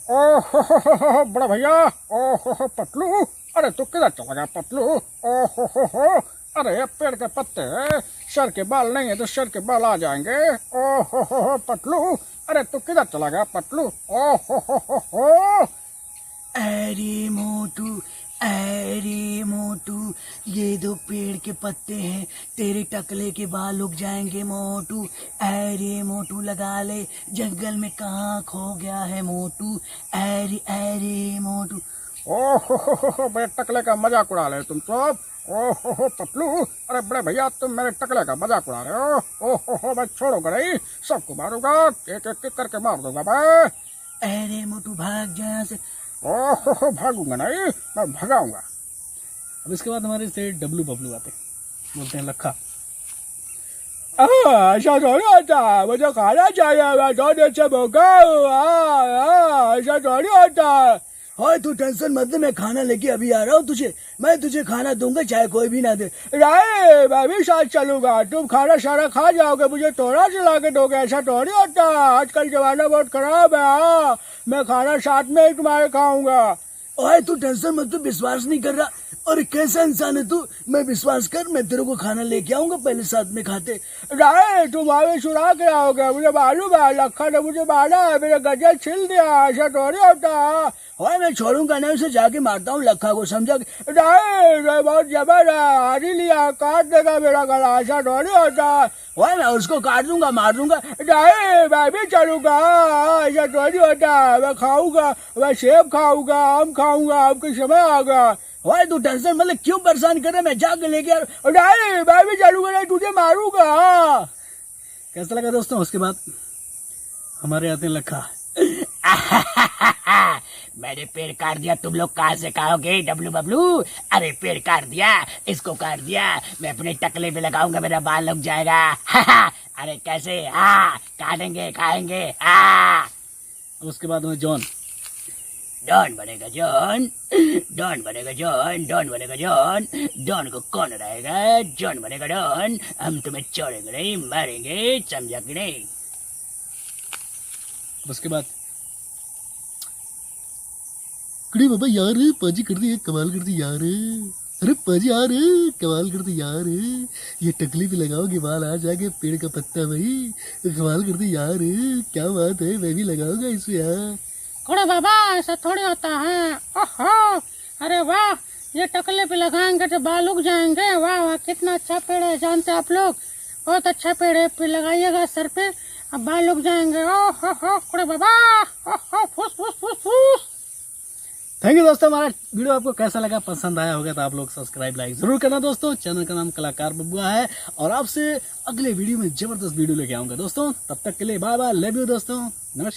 ओ हो बड़ा भैया। ओ हो पतलू, अरे तू किधर चला गया पतलू? ओ हो, अरे पेड़ के पत्ते सर के बाल नहीं है तो सर के बाल आ जाएंगे। ओ हो पतलू, अरे तू किधर चला गया पतलू? ओ हो। अरे मोटू, ये दो पेड़ के पत्ते हैं, तेरे टकले के बाल उग जाएंगे मोटू। अरे मोटू लगा ले, जंगल में कहाँ खो गया है मोटू? अरे मोटू। ओ मेरे टकले का मजाक उड़ा रहे तुम सब। ओ हो पतलू, अरे बड़े भैया तुम मेरे टकले का मजाक उड़ा रहे हो। ओ हो मैं छोड़ूंगा नहीं, सबको मारूंगा, एक एक करके मार दूंगा मैं। अरे मोटू भाग जा यहाँ से। ओहो भागूंगा नहीं, मैं भगाऊंगा। अब इसके बाद हमारे से डब्लू बबलू आते, बोलते हैं लखा। ऐसा थोड़ी होता है, मुझे खाना चाहिए, मैं बहुत अच्छे भूखा हूँ। ऐसा थोड़ी होता है। हाँ तू टेंशन मत ले, मैं खाना लेके अभी आ रहा हूँ तुझे। मैं तुझे खाना दूंगा, चाहे कोई भी ना दे। नहीं मैं भी साथ चलूंगा, तुम खाना सारा खा जाओगे, मुझे थोड़ा सा ला के दोगे, ऐसा थोड़ी होता है। आजकल जमाना बहुत खराब है। हाँ मैं खाना साथ में ही तुम्हारे खाऊंगा। ओए तू टेंशन मत, तू विश्वास नहीं कर रहा। और कैसा इंसान है तू? मैं विश्वास कर, मैं तेरे को खाना लेके आऊंगा, पहले साथ में खाते। नहीं तुम आगे सुना के आओगे, मुझे मालूम है। लखा ने मुझे मारा है, मेरे गजे छिल दिया, ऐसा थोड़ी होता है। ओए मैं छोड़ूंगा नहीं, उसे जाके मारता हूँ लखा को, समझा? नहीं बहुत जबर है, हार ही लिया, काट देगा मेरा गला, ऐसा थोड़ी होता है। ओए मैं उसको काट दूंगा, मार दूंगा। नहीं मैं भी चलूंगा, ऐसा थोड़ी होता है। मैं खाऊंगा, मैं सेब खाऊंगा, आम खाऊंगा, आम के समय आ गया। ओए तू टेंशन मतलब क्यों परेशान कर रहा है? मैं जाके लेके आ रहा हूँ। नहीं मैं भी चलूंगा, नहीं तुझे मारूंगा। कैसा लगा दोस्तों? उसके बाद हमारे आते हैं लखा। मैंने पेड़ काट दिया, तुम लोग कहाँ से खाओगे डब्लू बबलू? अरे पेड़ काट दिया, इसको काट दिया, मैं अपने टकले पे लगाऊंगा, मेरा बाल लग जाएगा। अरे कैसे? काटेंगे, खाएंगे। उसके बाद में जॉन। डॉन बनेगा जॉन, डॉन बनेगा जॉन, डॉन बनेगा जॉन। डॉन को कौन रहेगा? जॉन बनेगा डॉन। हम तुम्हें छोड़ेंगे नहीं, मारेंगे, समझा कि नहीं? उसके बाद कड़ी बाबा यार, पाजी कर दी, कमाल कर दी यार। अरे पाजी यार, कमाल कर दी यार। ये टकली पे लगाओगे, बाल आ जाएंगे, पेड़ का पत्ता भाई, कमाल कर दी यार। क्या बात है, मैं भी लगाऊंगा इसे यार। कोड़े बाबा ऐसा थोड़ी होता है। ओहो, अरे वाह, ये टकले पे लगाएंगे तो बाल उग जाएंगे। वाह वाह, कितना अच्छा पेड़ है, जानते आप लोग? बहुत अच्छा पेड़ है, पे लगाइएगा सर पे, अब बाल उग जाएंगे। ओहो कोड़े बाबा, ओहो फुस फुस फुस फुस। थैंक यू दोस्तों, हमारा वीडियो आपको कैसा लगा? पसंद आया होगा तो आप लोग सब्सक्राइब लाइक जरूर करना दोस्तों। चैनल का नाम कलाकार बबुआ है, और आपसे अगले वीडियो में जबरदस्त वीडियो लेके आऊंगा दोस्तों। तब तक के लिए बाय बाय, लव यू दोस्तों, नमस्कार।